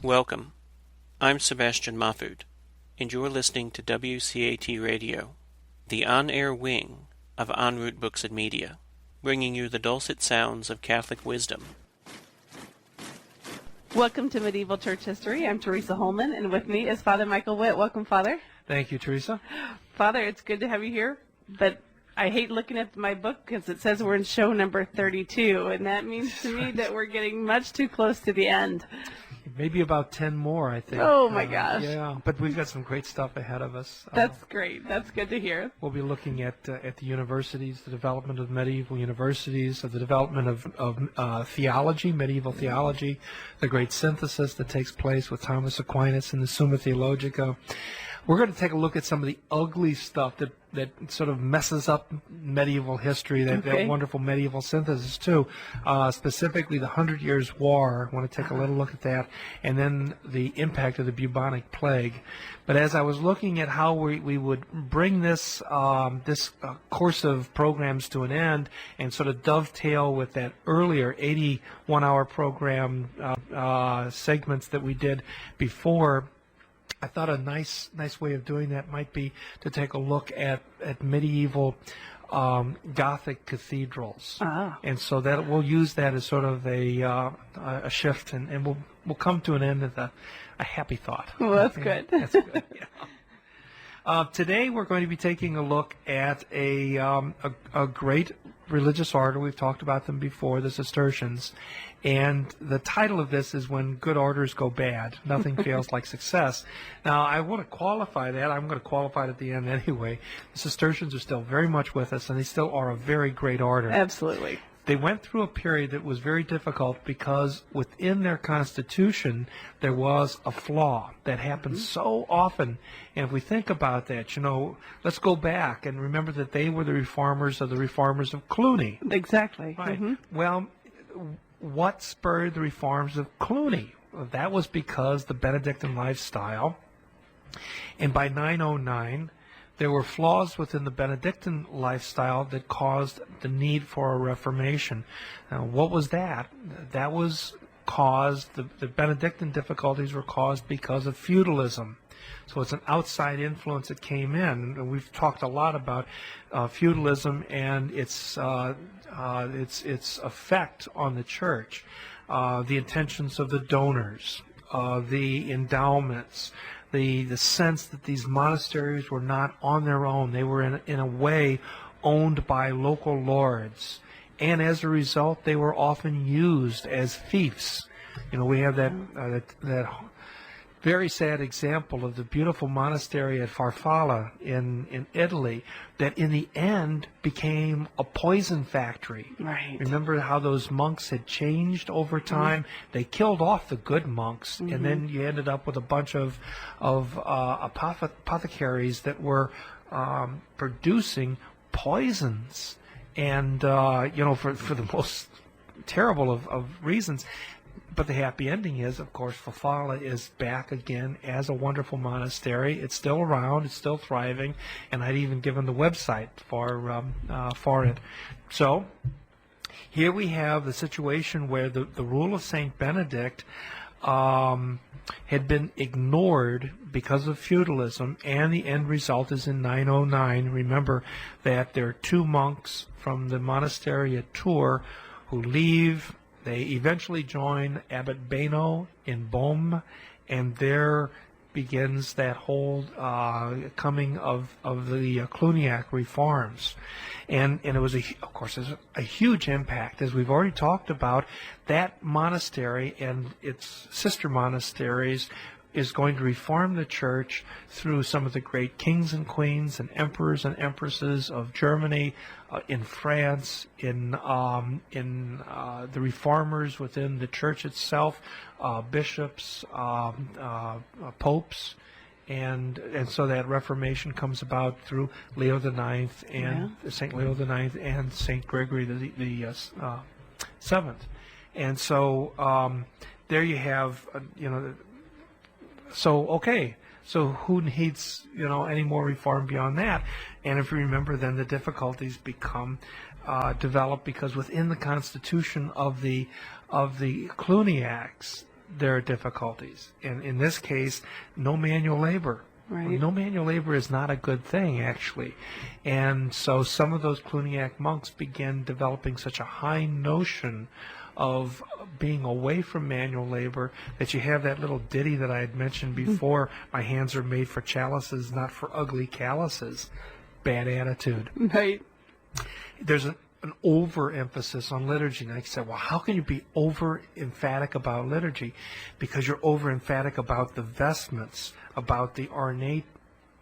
Welcome. I'm Sebastian Mahfood, and you're listening to WCAT Radio, the on-air wing of En Route Books and Media, bringing you the dulcet sounds of Catholic wisdom. Welcome to Medieval Church History. I'm Teresa Holman, and with me is Father Michael Witt. Welcome, Father. Thank you, Teresa. Father, it's good to have you here, but I hate looking at my book because it says we're in show number 32, and that means to me that we're getting much too close to the end. Maybe about 10 more, I think. Oh, my gosh. Yeah, but we've got some great stuff ahead of us. That's great. That's good to hear. We'll be looking at the universities, the development of medieval universities, the development of theology, medieval theology, the great synthesis that takes place with Thomas Aquinas and the Summa Theologica. We're going to take a look at some of the ugly stuff that sort of messes up medieval history, that wonderful medieval synthesis too, specifically the 100 Years' War. I want to take a little look at that, and then the impact of the bubonic plague. But as I was looking at how we would bring this course of programs to an end and sort of dovetail with that earlier 81-hour program segments that we did before, I thought a nice way of doing that might be to take a look at medieval Gothic cathedrals, and so that we'll use that as sort of a shift, and we'll come to an end with a happy thought. Well, that's good. That's good. Yeah. Today we're going to be taking a look at a great religious order. We've talked about them before, the Cistercians. And the title of this is When Good Orders Go Bad. Nothing Fails Like Success. Now, I want to qualify that. I'm going to qualify it at the end anyway. The Cistercians are still very much with us, and they still are a very great order. Absolutely. They went through a period that was very difficult because within their constitution there was a flaw that happened so often. And if we think about that, let's go back and remember that they were the reformers of Cluny. Exactly. Right. Well, what spurred the reforms of Cluny? Well, that was because the Benedictine lifestyle. And by 909, there were flaws within the Benedictine lifestyle that caused the need for a reformation. Now, what was that? That was caused, the Benedictine difficulties were caused because of feudalism. So it's an outside influence that came in. And we've talked a lot about feudalism and its effect on the church, the intentions of the donors, the endowments, the sense that these monasteries were not on their own. They were in a way owned by local lords. And as a result, they were often used as fiefs. We have that very sad example of the beautiful monastery at Farfalla in Italy that in the end became a poison factory. Right. Remember how those monks had changed over time? They killed off the good monks, and then you ended up with a bunch of apothecaries that were producing poisons, and for the most terrible of reasons. But the happy ending is, of course, Farfalla is back again as a wonderful monastery. It's still around. It's still thriving. And I'd even given the website for it. So here we have the situation where the rule of St. Benedict had been ignored because of feudalism, and the end result is in 909. Remember that there are two monks from the monastery at Tours who leave. They eventually join Abbot Beno in Beaume, and there begins that whole coming of the Cluniac reforms. And it was, of course, a huge impact. As we've already talked about, that monastery and its sister monasteries is going to reform the church through some of the great kings and queens and emperors and empresses of Germany, in France, in the reformers within the church itself, bishops, popes, and so that Reformation comes about through Leo IX and Saint Leo IX and Saint Gregory the Seventh, and so there you have So who needs, any more reform beyond that? And if you remember, then the difficulties become developed because within the constitution of the Cluniacs, there are difficulties. And in this case, no manual labor. Right. No manual labor is not a good thing, actually. And so some of those Cluniac monks began developing such a high notion of being away from manual labor that you have that little ditty that I had mentioned before, my hands are made for chalices, not for ugly calluses. Bad attitude. Right. There's an overemphasis on liturgy. And I said, well, how can you be over-emphatic about liturgy? Because you're over-emphatic about the vestments, about the ornate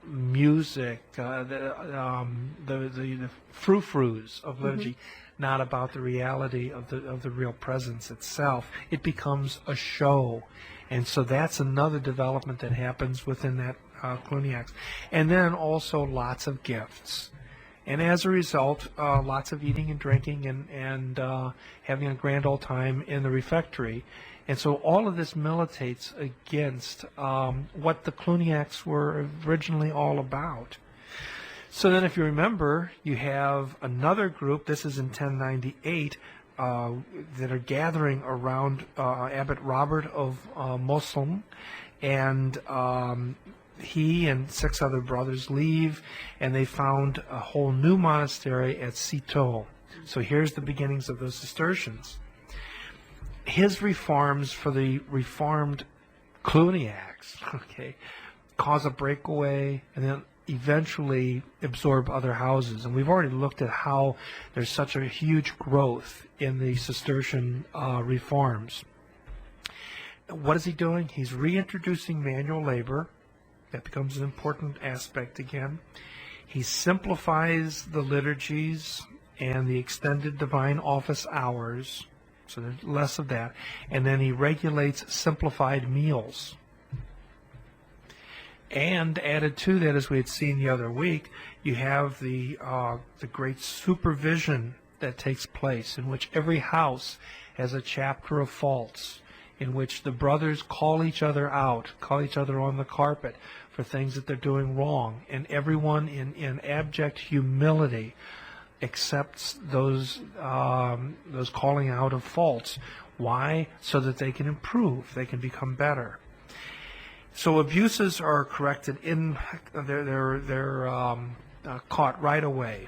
music, the frou-frous of liturgy, not about the reality of the real presence itself. It becomes a show. And so that's another development that happens within that Cluniacs. And then also lots of gifts. And as a result, lots of eating and drinking and having a grand old time in the refectory. And so all of this militates against what the Cluniacs were originally all about. So then if you remember, you have another group, this is in 1098, that are gathering around Abbot Robert of Moslem, and he and 6 other brothers leave, and they found a whole new monastery at Citeaux. So here's the beginnings of those Cistercians. His reforms for the reformed Cluniacs, cause a breakaway, and then eventually absorb other houses. And we've already looked at how there's such a huge growth in the Cistercian reforms. What is he doing? He's reintroducing manual labor. That becomes an important aspect again. He simplifies the liturgies and the extended divine office hours, so there's less of that. And then he regulates simplified meals. And added to that, as we had seen the other week, you have the great supervision that takes place, in which every house has a chapter of faults, in which the brothers call each other out, call each other on the carpet for things that they're doing wrong, and everyone in abject humility accepts those calling out of faults. Why? So that they can improve, they can become better. So abuses are corrected they're caught right away.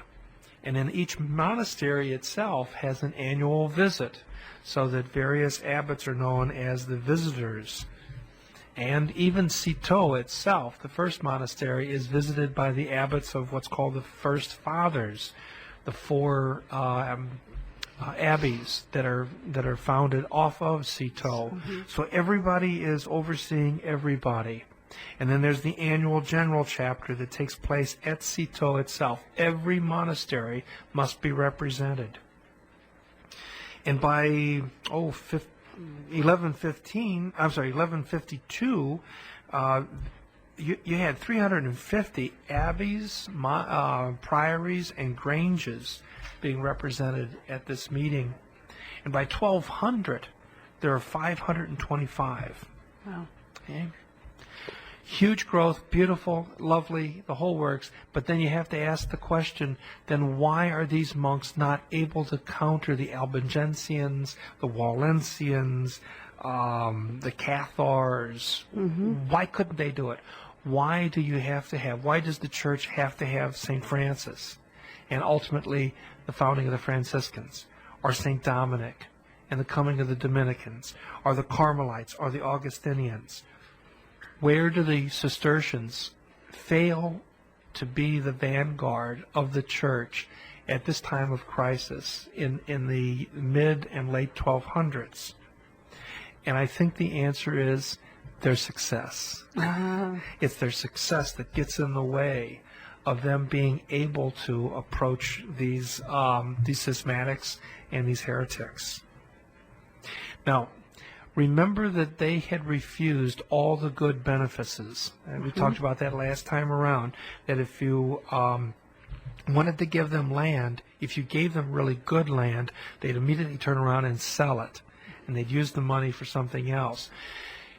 And then each monastery itself has an annual visit, so that various abbots are known as the visitors. And even Citeaux itself, the first monastery, is visited by the abbots of what's called the First Fathers, the 4 abbeys that are founded off of Citeaux. So everybody is overseeing everybody. And then there's the annual general chapter that takes place at Citeaux itself. Every monastery must be represented. And by 1152, you had 350 abbeys, priories, and granges being represented at this meeting. And by 1200, there are 525. Wow. Okay. Huge growth, beautiful, lovely, the whole works. But then you have to ask the question, then why are these monks not able to counter the Albigensians, the Wallensians, the Cathars? Why couldn't they do it? Why does the church have to have St. Francis, and ultimately the founding of the Franciscans, or St. Dominic, and the coming of the Dominicans, or the Carmelites, or the Augustinians? Where do the Cistercians fail to be the vanguard of the church at this time of crisis in the mid and late 1200s? And I think the answer is their success. It's their success that gets in the way of them being able to approach these schismatics and these heretics. Now, remember that they had refused all the good benefices. And we talked about that last time around, that if you wanted to give them land, if you gave them really good land, they'd immediately turn around and sell it, and they'd use the money for something else.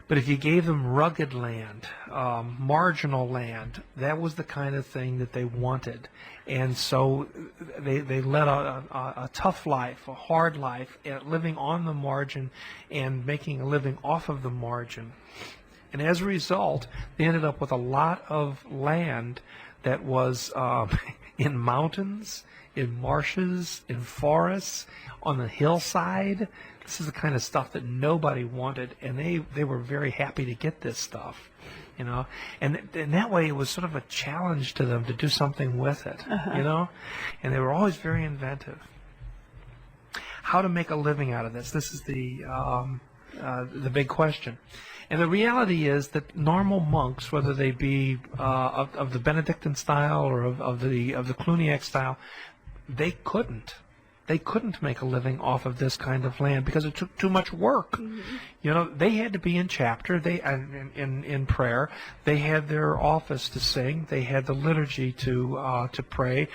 But if you gave them rugged land, marginal land, that was the kind of thing that they wanted. And so they led a tough life, a hard life, living on the margin and making a living off of the margin. And as a result, they ended up with a lot of land that was in mountains, in marshes, in forests, on the hillside. This is the kind of stuff that nobody wanted, and they were very happy to get this stuff, you know. And in that way, it was sort of a challenge to them to do something with it, you know. And they were always very inventive. How to make a living out of this? This is the big question. And the reality is that normal monks, whether they be of the Benedictine style or of the Cluniac style, they couldn't make a living off of this kind of land because it took too much work. Mm-hmm. You know, they had to be in chapter, they in prayer. They had their office to sing. They had the liturgy to pray.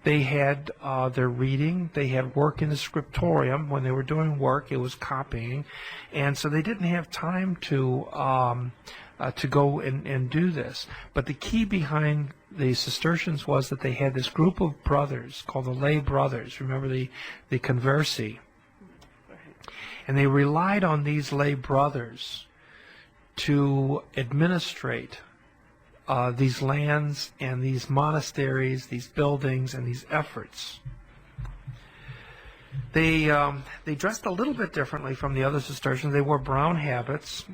They had their reading. They had work in the scriptorium. When they were doing work, it was copying, and so they didn't have time to go and do this. But the key behind the Cistercians was that they had this group of brothers called the lay brothers. Remember the conversi? And they relied on these lay brothers to administrate these lands and these monasteries, these buildings, and these efforts. They dressed a little bit differently from the other Cistercians. They wore brown habits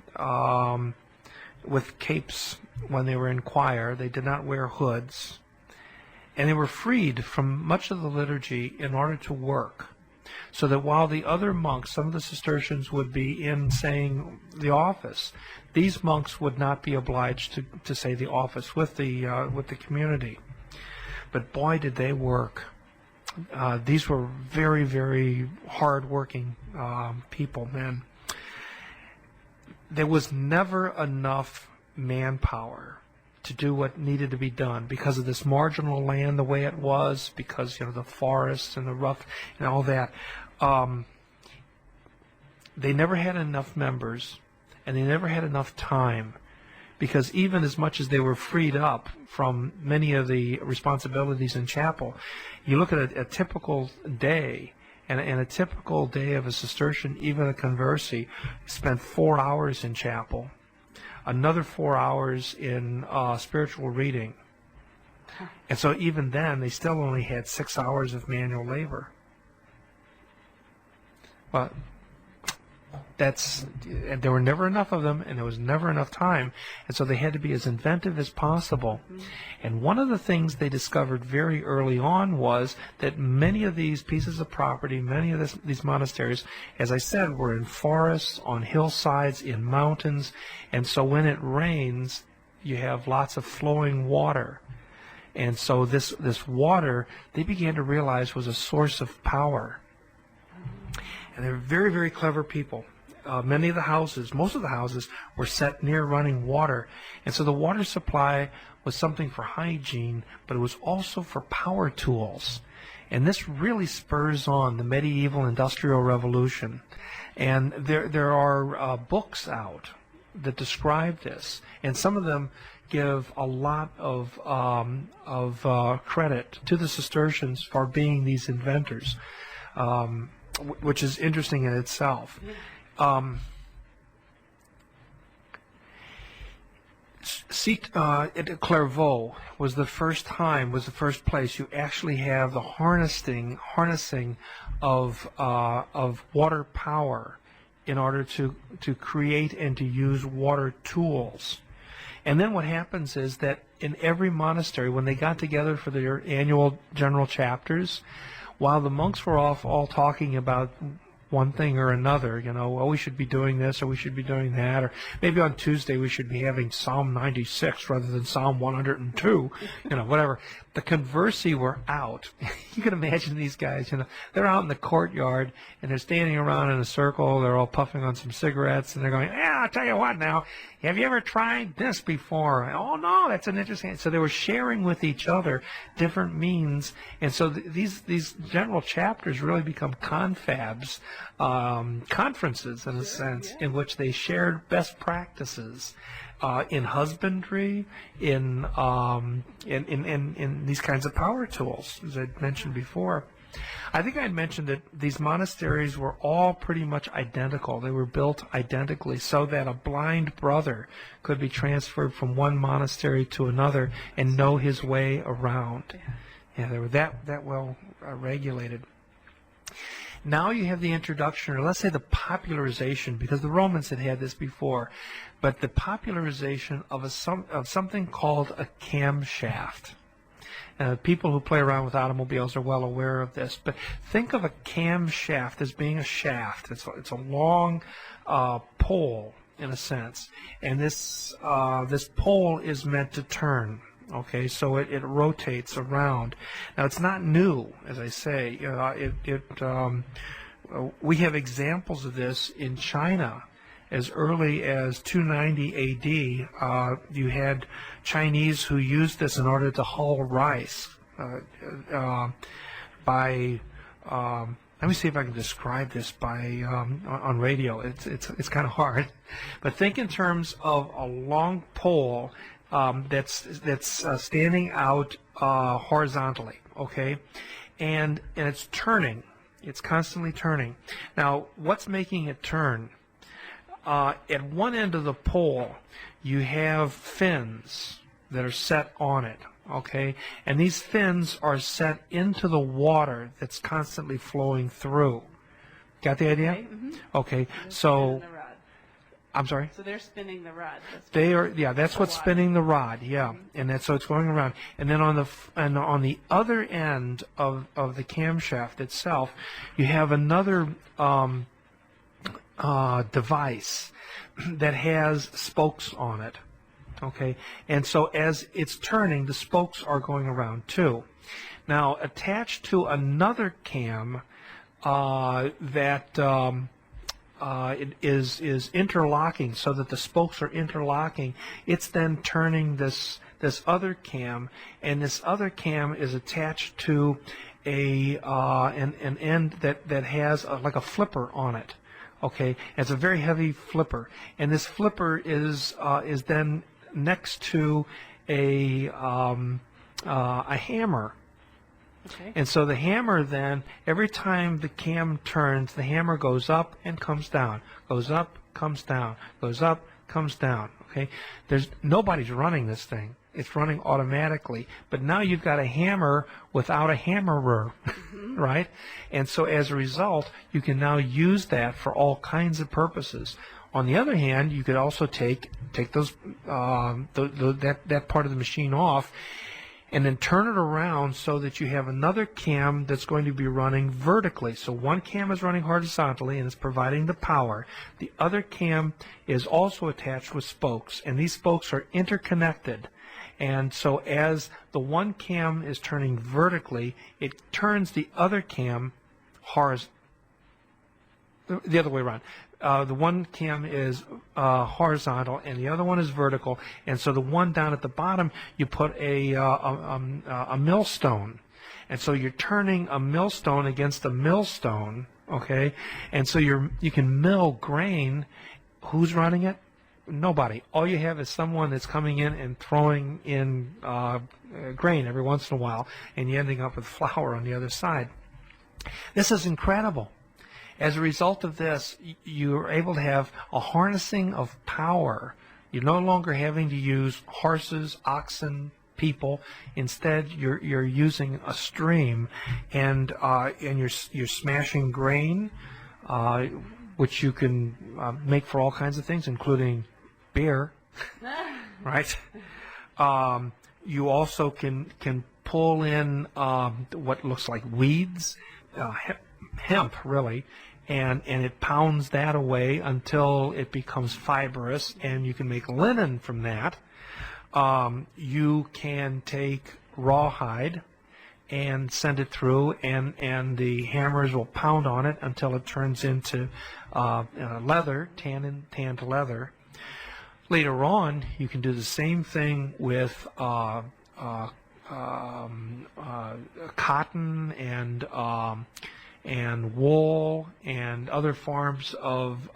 with capes when they were in choir. They did not wear hoods. And they were freed from much of the liturgy in order to work. So that while the other monks, some of the Cistercians, would be in saying the office, these monks would not be obliged to say the office with the community. But boy, did they work. These were very, very hard-working people, men. There was never enough manpower to do what needed to be done because of this marginal land the way it was, because, you know, the forests and the rough and all that. They never had enough members, and they never had enough time, because even as much as they were freed up from many of the responsibilities in chapel, you look at a typical day, and a typical day of a Cistercian, even a conversi, spent 4 hours in chapel, another 4 hours in spiritual reading. And so even then, they still only had 6 hours of manual labor. Well, there were never enough of them, and there was never enough time, and so they had to be as inventive as possible. And one of the things they discovered very early on was that many of these pieces of property, many of these monasteries, as I said, were in forests, on hillsides, in mountains, and so when it rains, you have lots of flowing water. And so this water, they began to realize, was a source of power. And they're very, very clever people. Many of the houses, most of the houses, were set near running water. And so the water supply was something for hygiene, but it was also for power tools. And this really spurs on the medieval industrial revolution. And there are books out that describe this. And some of them give a lot of credit to the Cistercians for being these inventors, which is interesting in itself. At Clairvaux was the first place you actually have the harnessing of water power in order to create and to use water tools. And then what happens is that in every monastery, when they got together for their annual general chapters, while the monks were all talking about one thing or another, you know, well, we should be doing this or we should be doing that, or maybe on Tuesday we should be having Psalm 96 rather than Psalm 102, you know, whatever. the conversi were out. You can imagine these guys, they're out in the courtyard and they're standing around in a circle. They're all puffing on some cigarettes and they're going, "Yeah, I'll tell you what now. Have you ever tried this before? Oh, no, that's an interesting." So they were sharing with each other different means. And so these general chapters really become confabs, conferences in a sense, in which they shared best practices. In husbandry, in these kinds of power tools, as I mentioned before. I think I mentioned that these monasteries were all pretty much identical. They were built identically so that a blind brother could be transferred from one monastery to another and know his way around. Yeah, they were that well regulated. Now you have the introduction, or let's say the popularization, because the Romans had this before, but the popularization of something called a camshaft. People who play around with automobiles are well aware of this, but think of a camshaft as being a shaft. It's a long pole, in a sense, and this pole is meant to turn. Okay, so it rotates around. Now it's not new, as I say. We have examples of this in China. As early as 290 A.D., you had Chinese who used this in order to hull rice. Let me see if I can describe this on radio. It's kind of hard, but think in terms of a long pole that's standing out horizontally, okay, and it's turning. It's constantly turning. Now, what's making it turn? At one end of the pole, you have fins that are set on it, okay, and these fins are set into the water that's constantly flowing through. Got the idea? Okay. Mm-hmm. Okay. So. I'm sorry? So they're spinning the rod. They are, yeah, that's what's spinning the rod, yeah, and that's so it's going around. And then on the other end of the camshaft itself, you have another device that has spokes on it, okay. And so as it's turning, the spokes are going around too. Now attached to another cam it is interlocking, so that the spokes are interlocking. It's then turning this other cam, and this other cam is attached to an end that has like a flipper on it. Okay, it's a very heavy flipper, and this flipper is then next to a hammer. Okay. And so the hammer then, every time the cam turns, the hammer goes up and comes down, goes up, comes down, goes up, comes down. Okay, nobody's running this thing. It's running automatically. But now you've got a hammer without a hammerer, right? And so as a result, you can now use that for all kinds of purposes. On the other hand, you could also take those that part of the machine off, and then turn it around so that you have another cam that's going to be running vertically. So one cam is running horizontally and is providing the power. The other cam is also attached with spokes, and these spokes are interconnected. And so as the one cam is turning vertically, it turns the other cam the other way around. The one cam is horizontal and the other one is vertical, and so the one down at the bottom, you put a millstone, and so you're turning a millstone against a millstone, okay, and so you can mill grain. Who's running it? Nobody. All you have is someone that's coming in and throwing in grain every once in a while, and you're ending up with flour on the other side. This is incredible. As a result of this, you're able to have a harnessing of power. You're no longer having to use horses, oxen, people. Instead, you're using a stream, and you're smashing grain, which you can make for all kinds of things, including beer, right? You also can pull in what looks like weeds, hemp, really. And it pounds that away until it becomes fibrous, and you can make linen from that. You can take rawhide and send it through, and the hammers will pound on it until it turns into leather, tanned leather. Later on, you can do the same thing with cotton and wool and other forms of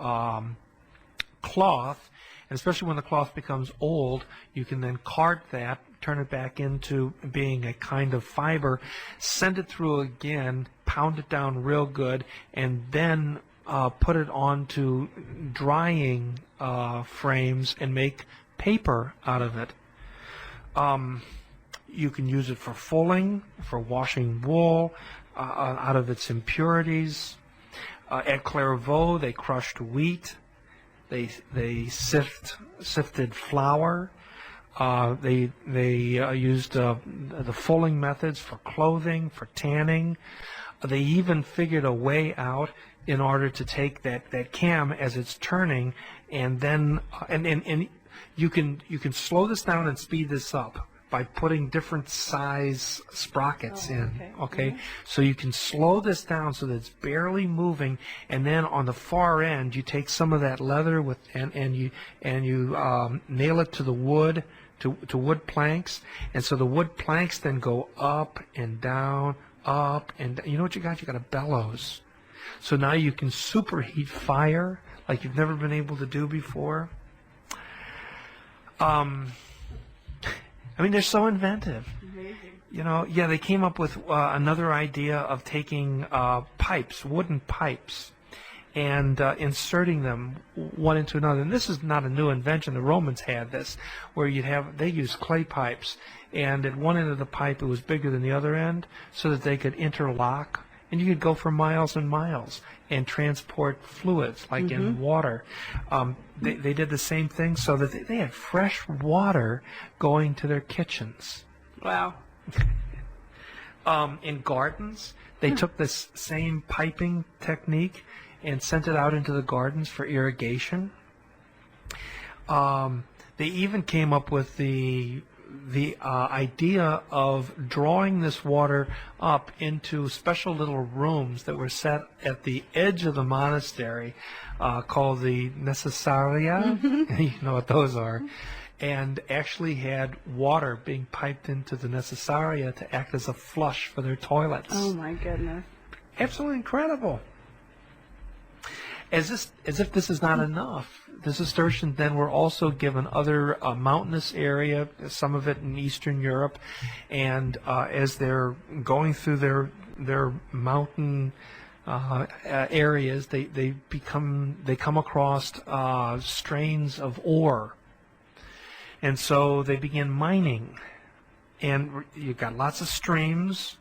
cloth, and especially when the cloth becomes old, you can then cart that, turn it back into being a kind of fiber, send it through again, pound it down real good, and then put it onto drying frames and make paper out of it. You can use it for fulling, for washing wool out of its impurities. At Clairvaux, they crushed wheat. They sifted flour. They used the fulling methods for clothing, for tanning. They even figured a way out in order to take that cam as it's turning, and then and you can slow this down and speed this up by putting different size sprockets in. Okay, mm-hmm. So you can slow this down so that it's barely moving, and then on the far end you take some of that leather with and you nail it to the wood, to wood planks, and so the wood planks then go up and down, up and you know what you got? You got a bellows. So now you can superheat fire like you've never been able to do before. I mean, they're so inventive. Amazing. You know, yeah, they came up with another idea of taking pipes, wooden pipes, and inserting them one into another. And this is not a new invention. The Romans had this, where they used clay pipes, and at one end of the pipe it was bigger than the other end, so that they could interlock, and you could go for miles and miles and transport fluids, like mm-hmm. in water. They did the same thing, so that they had fresh water going to their kitchens. Wow. In gardens, they took this same piping technique and sent it out into the gardens for irrigation. They even came up with the idea of drawing this water up into special little rooms that were set at the edge of the monastery, called the necessaria. Mm-hmm. You know what those are. And actually had water being piped into the necessaria to act as a flush for their toilets. Oh my goodness. Absolutely incredible. As if this is not enough, the Cistercians then were also given other mountainous area, some of it in Eastern Europe, and as they're going through their mountain areas, they come across strains of ore, and so they begin mining, and you've got lots of streams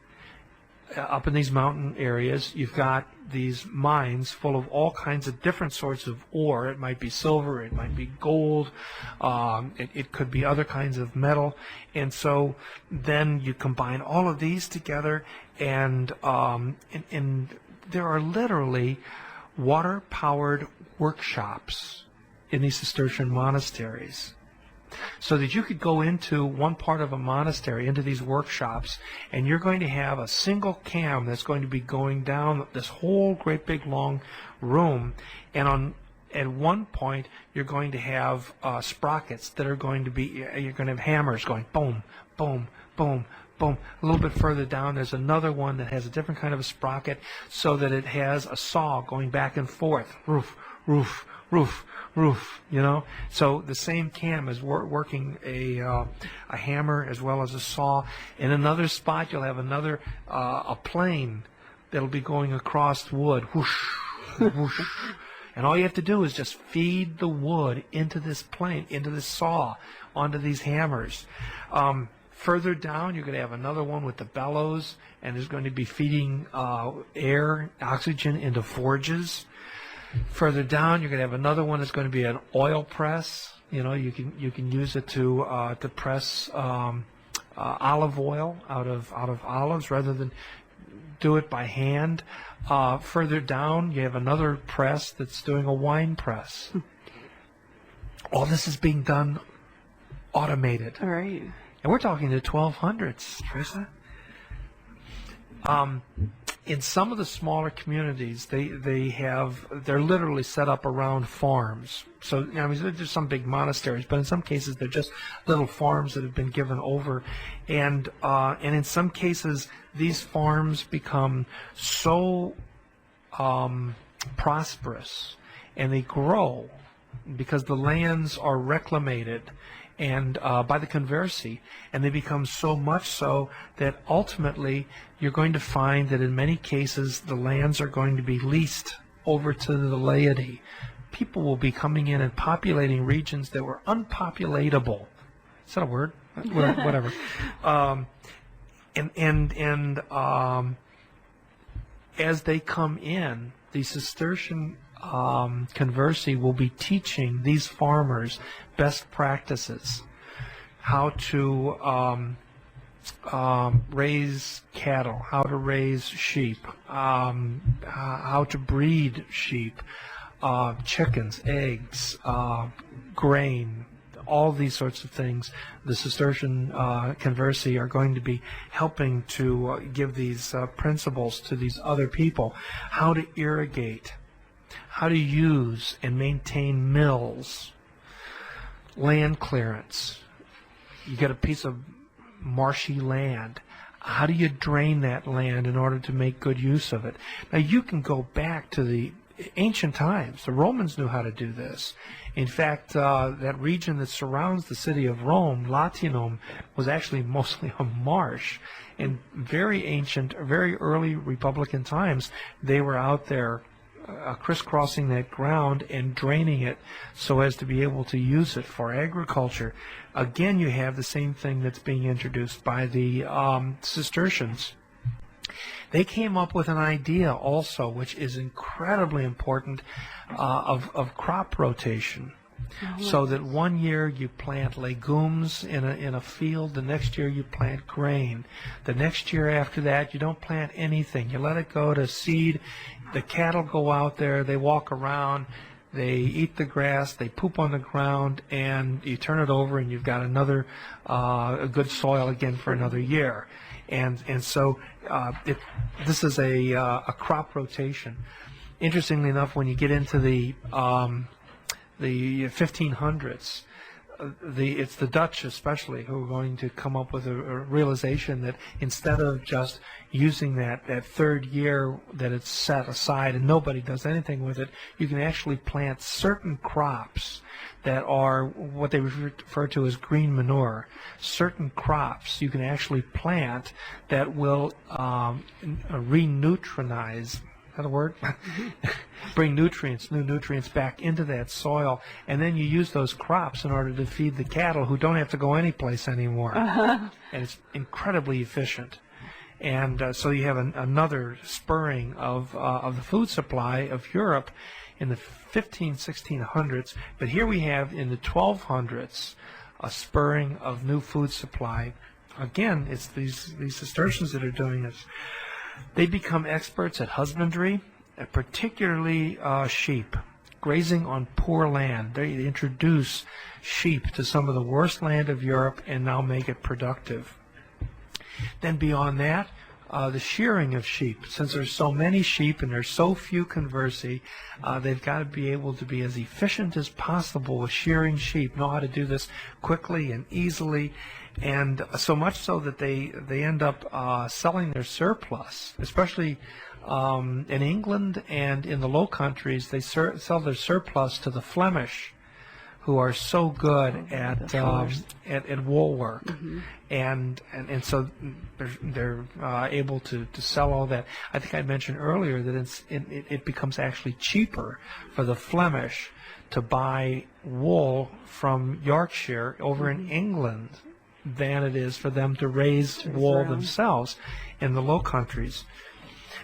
up in these mountain areas. You've got these mines full of all kinds of different sorts of ore. It might be silver, it might be gold, it could be other kinds of metal. And so then you combine all of these together, and there are literally water-powered workshops in these Cistercian monasteries, so that you could go into one part of a monastery, into these workshops, and you're going to have a single cam that's going to be going down this whole great big long room, and at one point you're going to have sprockets that are going to be, you're going to have hammers going boom, boom, boom, boom. A little bit further down there's another one that has a different kind of a sprocket, so that it has a saw going back and forth, roof, roof, roof, roof, you know. So the same cam is working a hammer as well as a saw. In another spot you'll have another a plane that'll be going across wood, whoosh, whoosh. And all you have to do is just feed the wood into this plane, into this saw, onto these hammers. Further down you're going to have another one with the bellows, and is going to be feeding air, oxygen into forges. Further down, you're going to have another one that's going to be an oil press. You know, you can use it to press olive oil out of olives rather than do it by hand. Further down, you have another press that's doing a wine press. All this is being done automated. All right. And we're talking the 1200s, Teresa. In some of the smaller communities, they're literally set up around farms. So, I mean, there's some big monasteries, but in some cases they're just little farms that have been given over, and in some cases these farms become so prosperous, and they grow because the lands are reclamated and by the conversi, and they become so much so that ultimately you're going to find that in many cases the lands are going to be leased over to the laity. People will be coming in and populating regions that were unpopulatable. Is that a word? Whatever. As they come in, the Cistercian conversi will be teaching these farmers best practices, how to raise cattle, how to raise sheep, how to breed sheep, chickens, eggs, grain, all these sorts of things. The Cistercian conversi are going to be helping to give these principles to these other people, how to irrigate, how to use and maintain mills, land clearance. You get a piece of marshy land. How do you drain that land in order to make good use of it? Now, you can go back to the ancient times. The Romans knew how to do this. In fact, that region that surrounds the city of Rome, Latium, was actually mostly a marsh. In very ancient, very early Republican times, they were out there crisscrossing that ground and draining it so as to be able to use it for agriculture. Again, you have the same thing that's being introduced by the Cistercians. They came up with an idea also, which is incredibly important, of crop rotation. So that one year you plant legumes in a field, the next year you plant grain. The next year after that you don't plant anything. You let it go to seed. The cattle go out there, they walk around, they eat the grass, they poop on the ground, and you turn it over and you've got another a good soil again for another year. And so this is a crop rotation. Interestingly enough, when you get into the 1500s, it's the Dutch especially who are going to come up with a realization that instead of just using that third year that it's set aside and nobody does anything with it, you can actually plant certain crops that are what they refer to as green manure. Certain crops you can actually plant that will re-neutralize. Is that a word? Bring new nutrients back into that soil, and then you use those crops in order to feed the cattle who don't have to go anyplace anymore. And it's incredibly efficient. And so you have another spurring of the food supply of Europe in the 1600s. But here we have in the 1200s a spurring of new food supply. Again, it's these Cistercians that are doing this. They become experts at husbandry, particularly sheep, grazing on poor land. They introduce sheep to some of the worst land of Europe and now make it productive. Then beyond that, the shearing of sheep. Since there's so many sheep and there's so few conversi, they've got to be able to be as efficient as possible with shearing sheep, know how to do this quickly and easily, and so much so that they end up selling their surplus, especially in England and in the Low Countries. They sell their surplus to the Flemish, who are so good at wool work, and so they're able to sell all that. I think I mentioned earlier that it becomes actually cheaper for the Flemish to buy wool from Yorkshire over in England than it is for them to raise wool themselves in the Low Countries.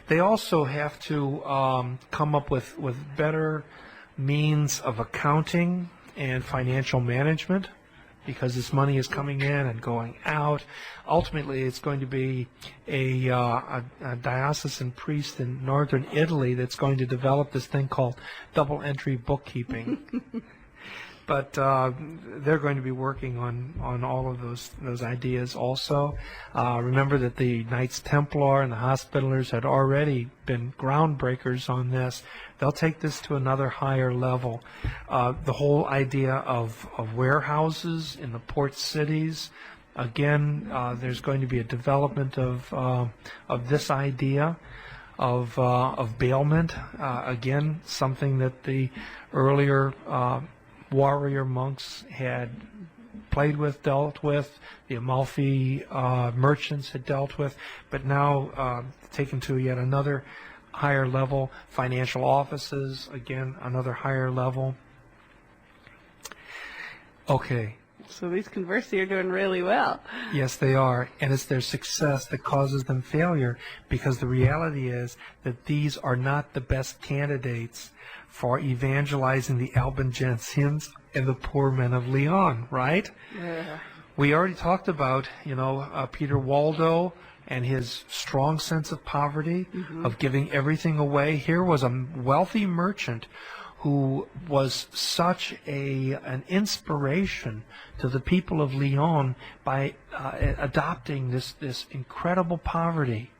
They also have to come up with better means of accounting and financial management, because this money is coming in and going out. Ultimately, it's going to be a diocesan priest in northern Italy that's going to develop this thing called double entry bookkeeping. but they're going to be working on all of those ideas also. Remember that the Knights Templar and the Hospitallers had already been groundbreakers on this. They'll take this to another higher level. The whole idea of warehouses in the port cities. Again, there's going to be a development of this idea of bailment. Again, something that the earlier warrior monks had played with, dealt with, the Amalfi merchants had dealt with, but now taken to yet another higher level. Financial offices, again, another higher level. Okay. So these conversely are doing really well. Yes, they are. And it's their success that causes them failure, because the reality is that these are not the best candidates for evangelizing the Albigensians and the poor men of Leon, right? Yeah. We already talked about, Peter Waldo and his strong sense of poverty, of giving everything away. Here was a wealthy merchant who was such an inspiration to the people of Lyon by adopting this incredible poverty.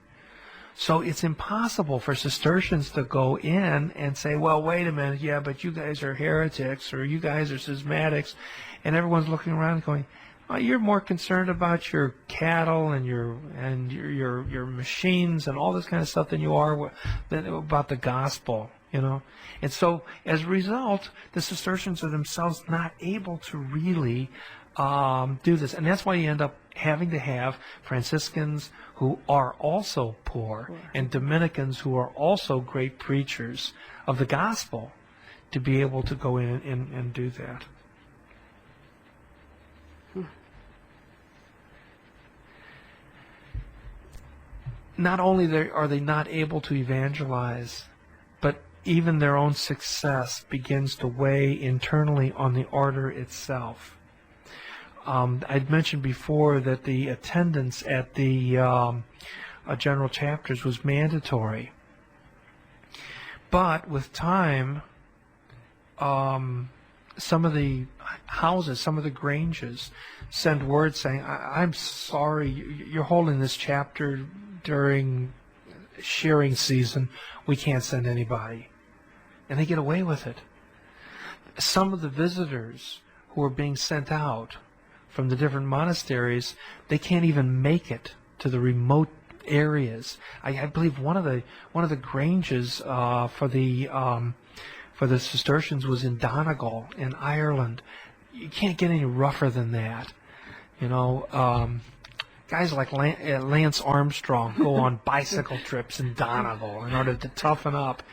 So it's impossible for Cistercians to go in and say, well, wait a minute, yeah, but you guys are heretics, or you guys are schismatics, and everyone's looking around going, oh, you're more concerned about your cattle and your machines and all this kind of stuff than you are about the gospel. And so as a result, the Cistercians are themselves not able to really do this. And that's why you end up having to have Franciscans who are also poor and Dominicans who are also great preachers of the gospel to be able to go in and do that. Not only are they not able to evangelize, but even their own success begins to weigh internally on the order itself. I'd mentioned before that the attendance at the general chapters was mandatory. But with time, some of the houses, some of the granges send word saying, I'm sorry, you're holding this chapter during shearing season. We can't send anybody. And they get away with it. Some of the visitors who are being sent out from the different monasteries, they can't even make it to the remote areas. I believe one of the granges for the Cistercians was in Donegal in Ireland. You can't get any rougher than that. Guys like Lance Armstrong go on bicycle trips in Donegal in order to toughen up.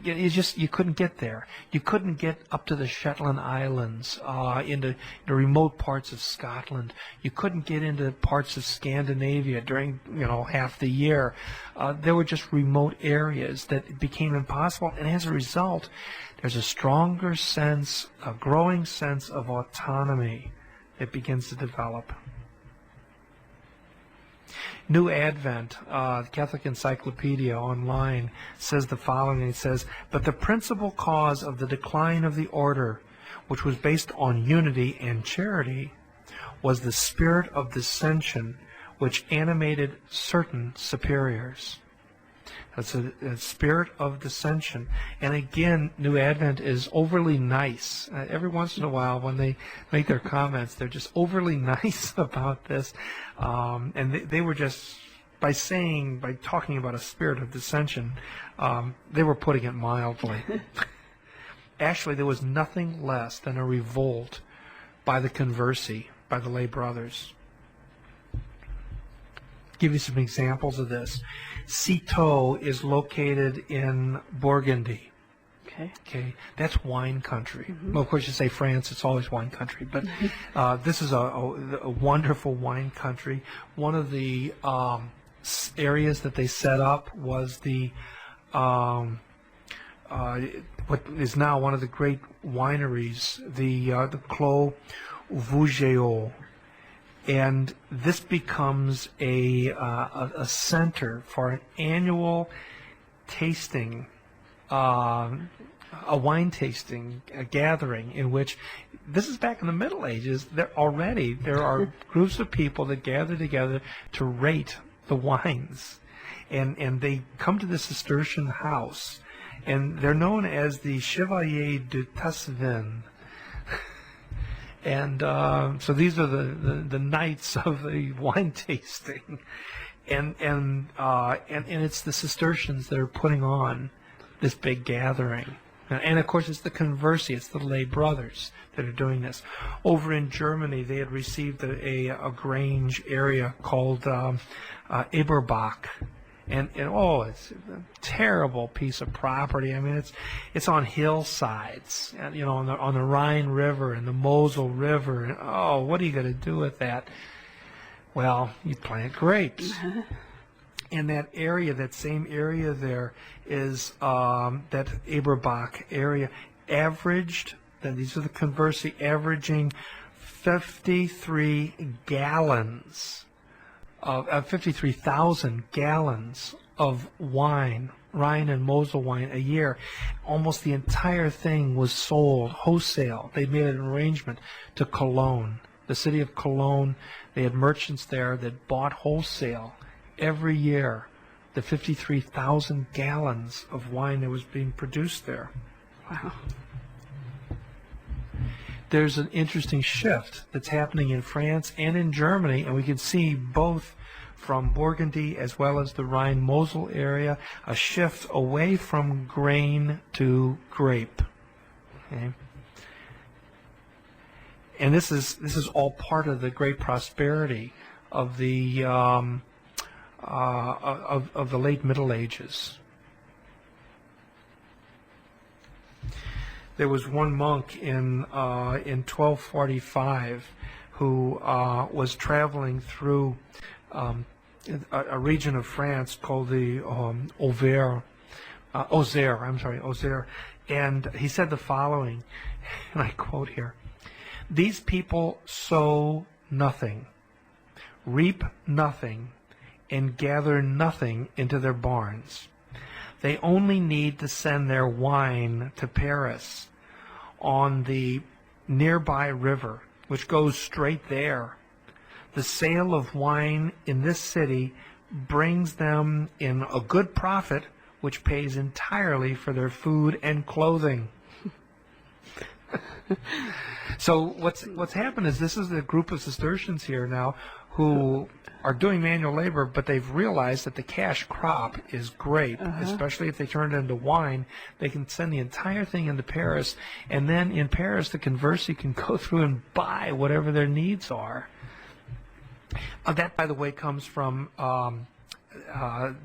You couldn't get there. You couldn't get up to the Shetland Islands, into remote parts of Scotland. You couldn't get into parts of Scandinavia during half the year. There were just remote areas that became impossible, and as a result, there's a stronger sense, a growing sense of autonomy that begins to develop. New Advent, the Catholic Encyclopedia online, says the following. It says, but the principal cause of the decline of the order, which was based on unity and charity, was the spirit of dissension which animated certain superiors. That's a spirit of dissension. And again, New Advent is overly nice. Every once in a while, when they make their comments, they're just overly nice about this. And they were just, by talking about a spirit of dissension, they were putting it mildly. Actually, there was nothing less than a revolt by the conversi, by the lay brothers. Give you some examples of this. Citeaux is located in Burgundy. Okay, that's wine country. Well, of course, you say France; it's always wine country. But this is a wonderful wine country. One of the areas that they set up was the what is now one of the great wineries, the Clos Vougeot. And this becomes a center for an annual tasting a wine tasting, a gathering in which, this is back in the Middle Ages, there are groups of people that gather together to rate the wines. And they come to the Cistercian house, and they're known as the Chevalier du Tasvin. And so these are the knights of the wine tasting. And it's the Cistercians that are putting on this big gathering. And of course, it's the conversi, it's the lay brothers that are doing this. Over in Germany, they had received a grange area called Eberbach. And it's a terrible piece of property. I mean, it's on hillsides, and, on the Rhine River and the Mosel River. And, what are you going to do with that? Well, you plant grapes. And that area, that same area there, is that Eberbach area averaged. Then these are the conversi, averaging 53 gallons. 53,000 gallons of wine, Rhine and Mosel wine, a year. Almost the entire thing was sold wholesale. They made an arrangement to Cologne, the city of Cologne. They had merchants there that bought wholesale every year the 53,000 gallons of wine that was being produced there. Wow. There's an interesting shift that's happening in France and in Germany, and we can see both from Burgundy as well as the Rhine-Mosel area, a shift away from grain to grape. Okay? And this is all part of the great prosperity of the of the late Middle Ages. There was one monk in 1245 who was traveling through a region of France called the Auxerre, and he said the following, and I quote here: "These people sow nothing, reap nothing, and gather nothing into their barns. They only need to send their wine to Paris on the nearby river, which goes straight there. The sale of wine in this city brings them in a good profit, which pays entirely for their food and clothing." So what's happened is this is a group of Cistercians here now who are doing manual labor, but they've realized that the cash crop is grape, especially if they turn it into wine. They can send the entire thing into Paris, and then in Paris, the conversi can go through and buy whatever their needs are. That, by the way, comes from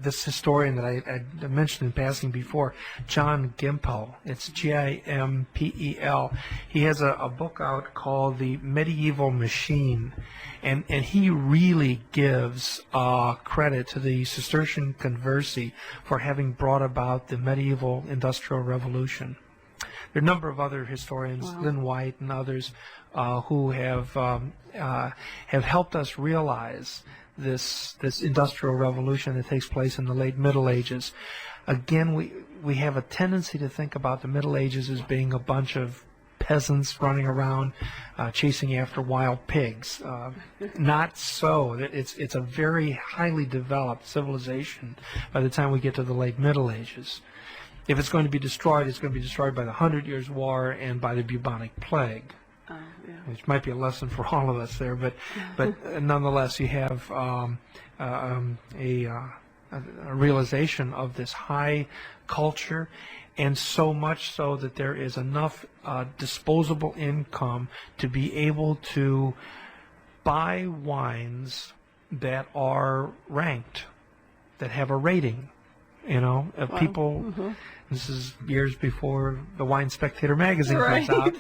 this historian that I mentioned in passing before, John Gimpel. It's Gimpel. He has a book out called The Medieval Machine, and he really gives credit to the Cistercian conversi for having brought about the medieval industrial revolution. There are a number of other historians, Lynn White and others, who have helped us realize this industrial revolution that takes place in the late Middle Ages. Again, we have a tendency to think about the Middle Ages as being a bunch of peasants running around chasing after wild pigs. Not so. It's a very highly developed civilization by the time we get to the late Middle Ages. If it's going to be destroyed, it's going to be destroyed by the 100 Years' War and by the bubonic plague. Which might be a lesson for all of us there, but nonetheless, you have a realization of this high culture, and so much so that there is enough disposable income to be able to buy wines that are ranked, that have a rating, of people. Mm-hmm. This is years before the Wine Spectator magazine comes out,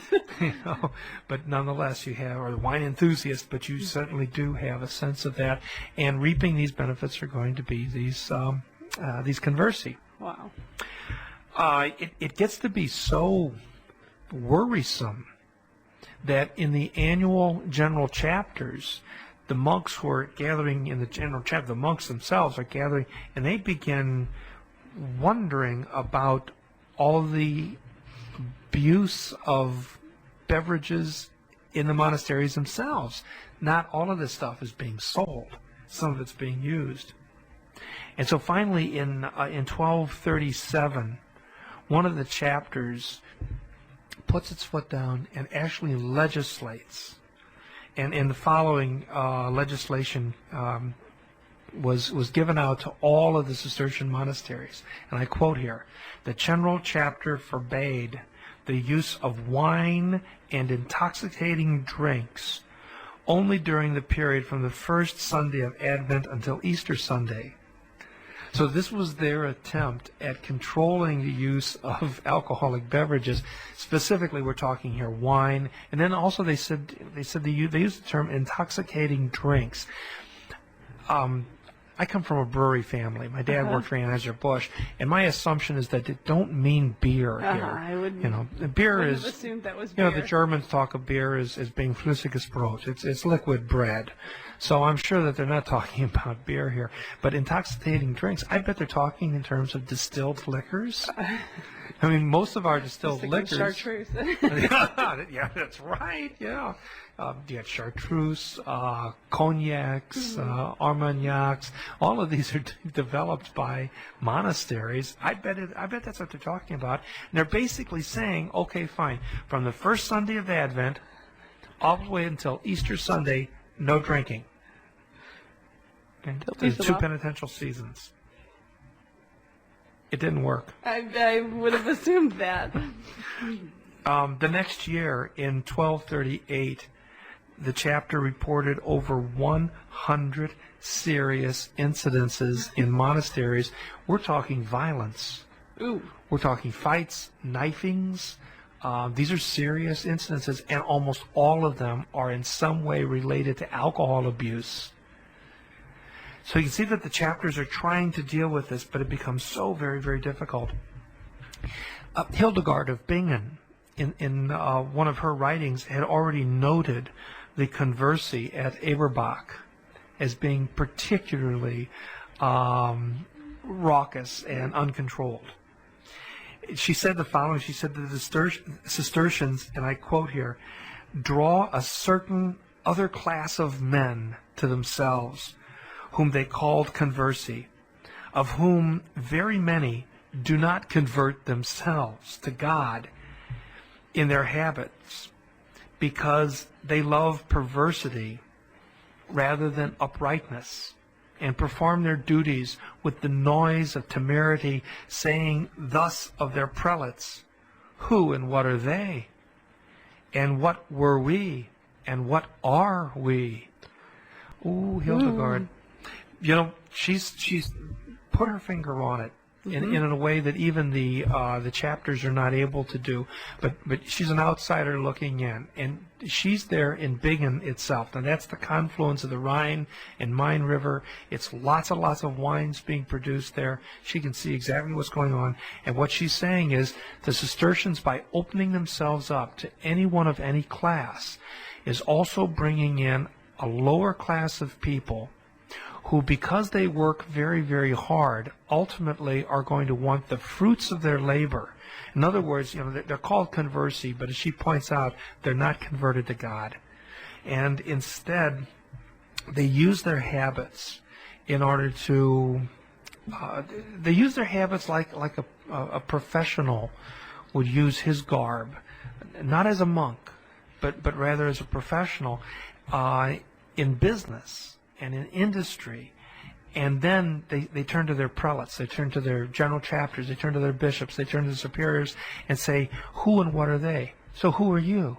but nonetheless you have, or the Wine Enthusiast, but you certainly do have a sense of that, and reaping these benefits are going to be these conversi. Wow. It gets to be so worrisome that in the annual general chapters, the monks who are gathering in the general chapter, the monks themselves are gathering, and they begin wondering about all the abuse of beverages in the monasteries themselves. Not all of this stuff is being sold. Some of it's being used. And so finally in 1237, one of the chapters puts its foot down and actually legislates. And in the following legislation was given out to all of the Cistercian monasteries. And I quote here, "The general chapter forbade the use of wine and intoxicating drinks only during the period from the first Sunday of Advent until Easter Sunday." So this was their attempt at controlling the use of alcoholic beverages. Specifically, we're talking here wine, and then also they used the term intoxicating drinks. I come from a brewery family. My dad worked for Anheuser-Busch, and my assumption is that they don't mean beer here. I would. Beer Wouldn't is. have assumed that was beer. The Germans talk of beer as being flüssiges Brot. It's liquid bread. So I'm sure that they're not talking about beer here. But intoxicating drinks, I bet they're talking in terms of distilled liquors. I mean, most of our distilled liquors. Chartreuse. Yeah, that's right. Yeah. You had chartreuse, cognacs, armagnacs. All of these are developed by monasteries. I bet that's what they're talking about. And they're basically saying, okay, fine, from the first Sunday of Advent all the way until Easter Sunday, no drinking. Okay? There's 2 penitential seasons. It didn't work. I would have assumed that. The next year, in 1238, the chapter reported over 100 serious incidences in monasteries. We're talking violence. Ooh. We're talking fights, knifings. These are serious incidences, and almost all of them are in some way related to alcohol abuse. So you can see that the chapters are trying to deal with this, but it becomes so very, very difficult. Hildegard of Bingen, in one of her writings, had already noted the conversi at Eberbach as being particularly raucous and uncontrolled. She said the following. She said the Cistercians, and I quote here, draw a certain other class of men to themselves, whom they called conversi, of whom very many do not convert themselves to God in their habits, because they love perversity rather than uprightness, and perform their duties with the noise of temerity, saying thus of their prelates, who and what are they? And what were we? And what are we? Ooh, Hildegard. She's put her finger on it in a way that even the chapters are not able to do. But she's an outsider looking in, and she's there in Bingen itself. And that's the confluence of the Rhine and Main River. It's lots and lots of wines being produced there. She can see exactly what's going on. And what she's saying is the Cistercians, by opening themselves up to anyone of any class, is also bringing in a lower class of people who, because they work very, very hard, ultimately are going to want the fruits of their labor. In other words, they're called conversi, but as she points out, they're not converted to God. And instead, they use their habits in order to, they use their habits like a professional would use his garb, not as a monk, but rather as a professional in business and in industry. And then they turn to their prelates, they turn to their general chapters, they turn to their bishops, they turn to the superiors and say, who and what are they? So who are you?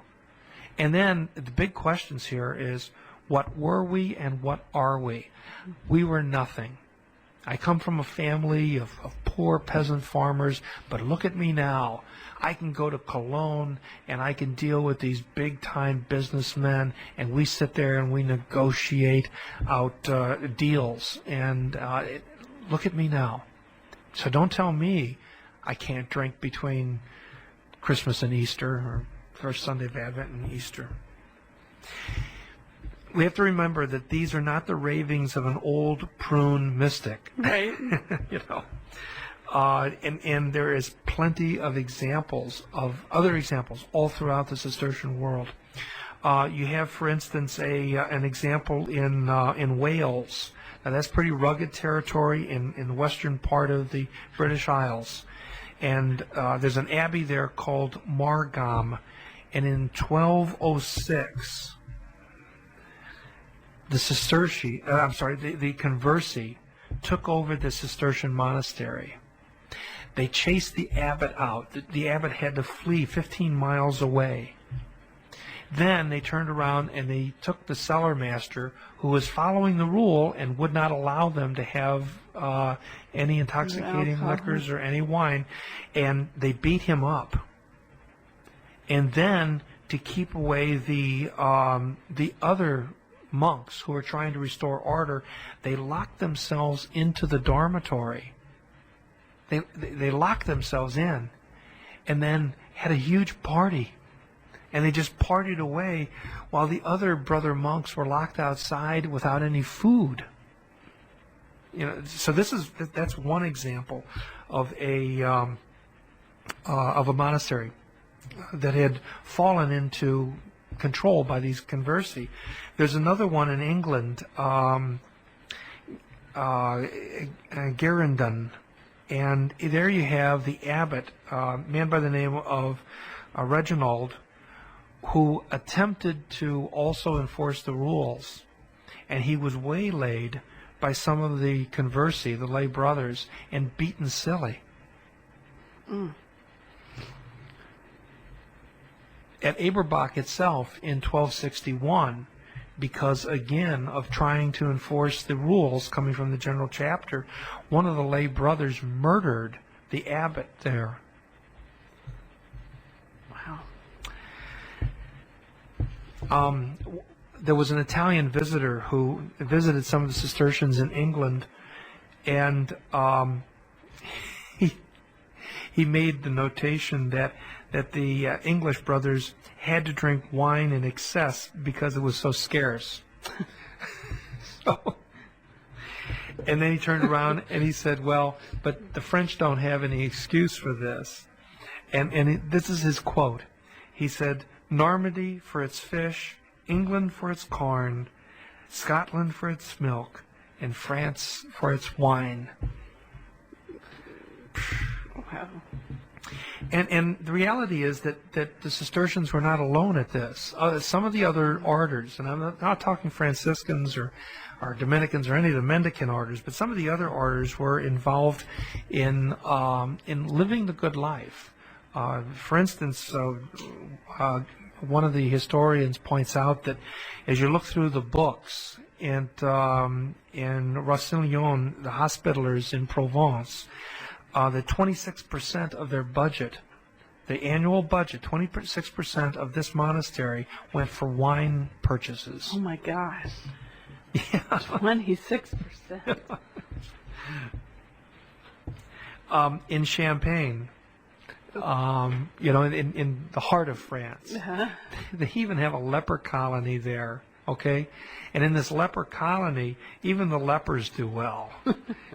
And then the big questions here is, what were we and what are we? We were nothing. I come from a family of poor peasant farmers, but look at me now. I can go to Cologne and I can deal with these big-time businessmen, and we sit there and we negotiate out deals. And look at me now. So don't tell me I can't drink between Christmas and Easter, or first Sunday of Advent and Easter. We have to remember that these are not the ravings of an old prune mystic. Right. And there is plenty of examples of other examples all throughout the Cistercian world. You have, for instance, an example in Wales. Now, that's pretty rugged territory in the western part of the British Isles. And there's an abbey there called Margam. And in 1206, the the Conversi took over the Cistercian monastery. They chased the abbot out. The abbot had to flee 15 miles away. Then they turned around and they took the cellar master, who was following the rule and would not allow them to have any intoxicating liquors or any wine, and they beat him up. And then, to keep away the other monks who were trying to restore order, they locked themselves into the dormitory. They locked themselves in, and then had a huge party. And they just partied away while the other brother monks were locked outside without any food. So that's one example of a monastery that had fallen into control by these conversi. There's another one in England, Garendon, and there you have the abbot, a man by the name of Reginald, who attempted to also enforce the rules, and he was waylaid by some of the conversi, the lay brothers, and beaten silly. At Eberbach itself in 1261, because again of trying to enforce the rules coming from the general chapter, one of the lay brothers murdered the abbot there. There was an Italian visitor who visited some of the Cistercians in England, and he made the notation that the English brothers had to drink wine in excess because it was so scarce. And then he turned around and he said, well, but the French don't have any excuse for this. And this is his quote. He said, Normandy for its fish, England for its corn, Scotland for its milk, and France for its wine. Wow. And the reality is that the Cistercians were not alone at this. Some of the other orders, and I'm not talking Franciscans or Dominicans or any of the mendicant orders, but some of the other orders were involved in living the good life. For instance, one of the historians points out that as you look through the books, and in Roussillon, the Hospitallers in Provence, that 26% of their budget, the annual budget, 26% of this monastery went for wine purchases. Oh my gosh. Yeah. 26%. In Champagne, in the heart of France, they even have a leper colony there. Okay, and in this leper colony, even the lepers do well.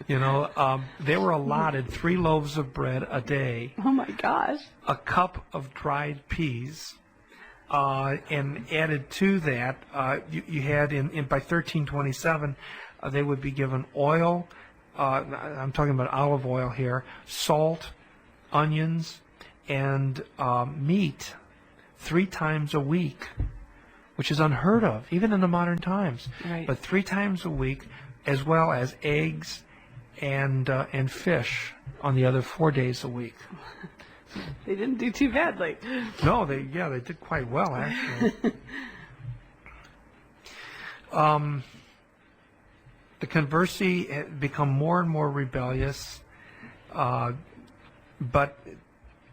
They were allotted 3 loaves of bread a day. Oh my gosh! A cup of dried peas, and added to that, you had by 1327, they would be given oil. I'm talking about olive oil here, salt, onions, and meat 3 times a week, which is unheard of, even in the modern times. Right. But 3 times a week, as well as eggs and fish on the other 4 days a week. They didn't do too badly. No, they did quite well, actually. The conversi had become more and more rebellious, but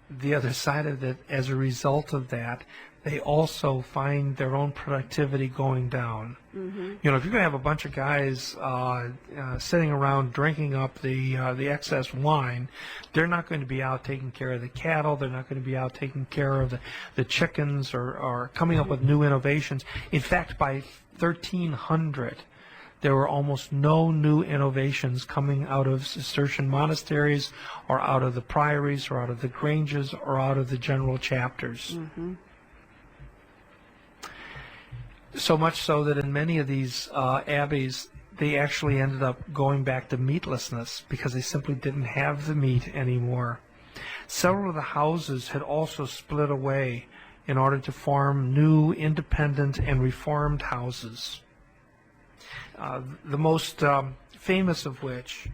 the other side of it, as a result of that, they also find their own productivity going down. Mm-hmm. If you're going to have a bunch of guys sitting around drinking up the excess wine, they're not going to be out taking care of the cattle. They're not going to be out taking care of the chickens or coming up with new innovations. In fact, by 1300, there were almost no new innovations coming out of Cistercian monasteries or out of the priories or out of the granges or out of the general chapters. Mm-hmm. So much so that in many of these abbeys, they actually ended up going back to meatlessness because they simply didn't have the meat anymore. Several of the houses had also split away in order to form new independent and reformed houses. The most famous of which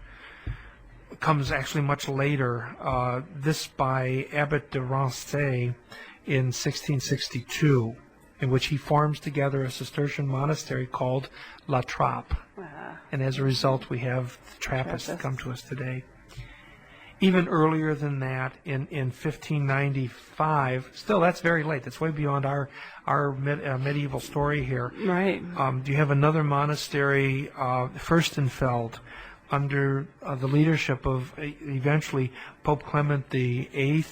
comes actually much later, this by Abbot de Rancé in 1662, in which he forms together a Cistercian monastery called La Trappe. And as a result, we have the Trappists that come to us today. Even earlier than that, in 1595, still that's very late. That's way beyond our medieval story here. Right. You have another monastery, Fürstenfeld, under the leadership of eventually Pope Clement VIII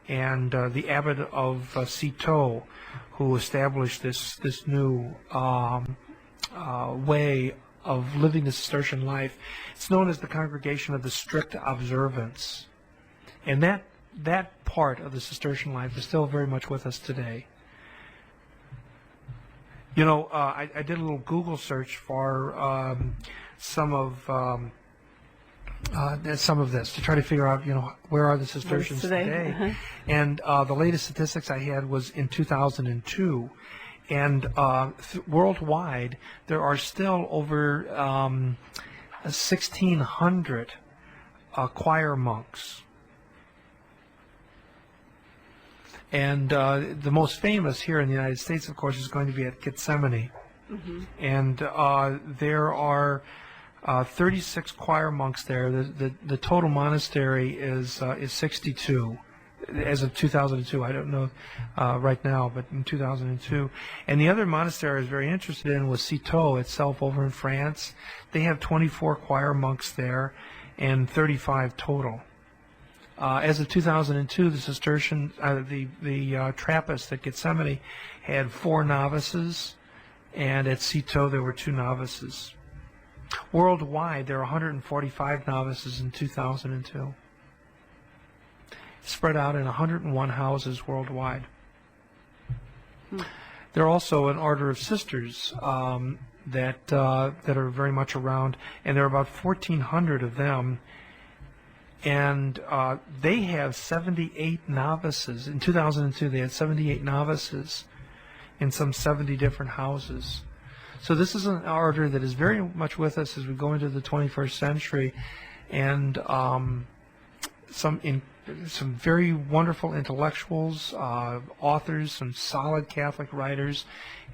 and the abbot of Citeaux, who established this new way of living the Cistercian life. It's known as the Congregation of the Strict Observance. And that part of the Cistercian life is still very much with us today. You know, I did a little Google search for some of this to try to figure out, where are the Cistercians today? Uh-huh. And the latest statistics I had was in 2002. And worldwide, there are still over 1,600 choir monks. And the most famous here in the United States, of course, is going to be at Gethsemane. Mm-hmm. And there are 36 choir monks there. The total monastery is 62. As of 2002, I don't know right now, but in 2002. And the other monastery I was very interested in was Citeaux itself over in France. They have 24 choir monks there and 35 total. As of 2002, the Cistercian, the Trappists at Gethsemane had 4 novices, and at Citeaux there were 2 novices. Worldwide, there are 145 novices in 2002. Spread out in 101 houses worldwide. There are also an order of sisters that are very much around, and there are about 1,400 of them, and they have 78 novices. In 2002, they had 78 novices in some 70 different houses. So this is an order that is very much with us as we go into the 21st century, and some very wonderful intellectuals, authors, some solid Catholic writers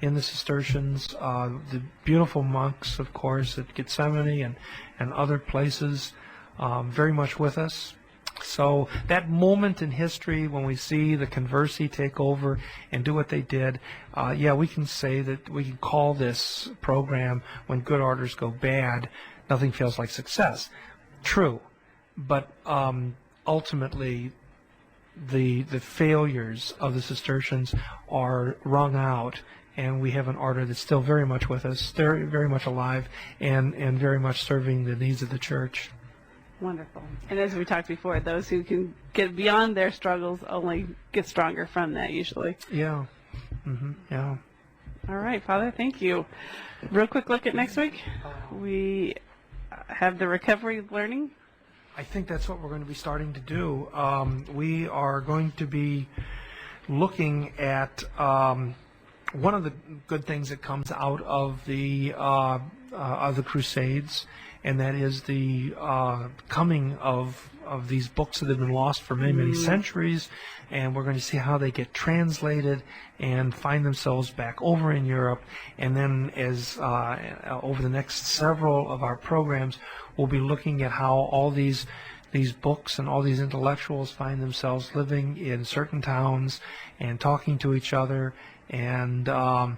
in the Cistercians, the beautiful monks, of course, at Gethsemane and other places, very much with us. So that moment in history when we see the conversi take over and do what they did, we can say that we can call this program When Good Orders Go Bad, Nothing Feels Like Success. True, but ultimately, the failures of the Cistercians are wrung out, and we have an order that's still very much with us, very, very much alive, and very much serving the needs of the church. Wonderful. And as we talked before, those who can get beyond their struggles only get stronger from that, usually. Yeah. Mm-hmm. Yeah. All right, Father, thank you. Real quick look at next week. We have the recovery learning. I think that's what we're going to be starting to do. We are going to be looking at one of the good things that comes out of the Crusades, and that is the coming of these books that have been lost for many, many centuries, and we're going to see how they get translated and find themselves back over in Europe. And then as over the next several of our programs, we'll be looking at how all these books and all these intellectuals find themselves living in certain towns and talking to each other, and how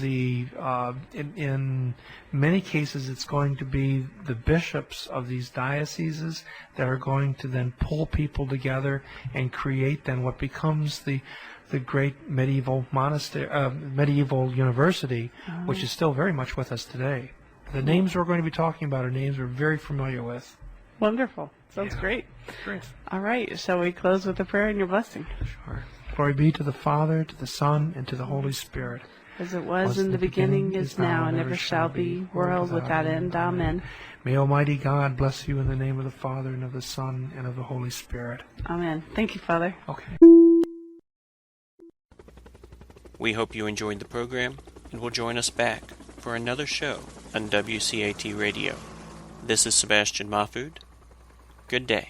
in many cases it's going to be the bishops of these dioceses that are going to then pull people together and create then what becomes the great medieval monastery, medieval university, which is still very much with us today. The names we're going to be talking about are names we're very familiar with. Wonderful. Sounds great. Great. All right. Shall we close with a prayer and your blessing? Sure. Glory be to the Father, to the Son, and to the Holy Spirit. As it was in the beginning, is now, and ever shall be, world without end. Amen. May Almighty God bless you in the name of the Father, and of the Son, and of the Holy Spirit. Amen. Thank you, Father. Okay. We hope you enjoyed the program and will join us back for another show on WCAT Radio. This is Sebastian Mahfood. Good day.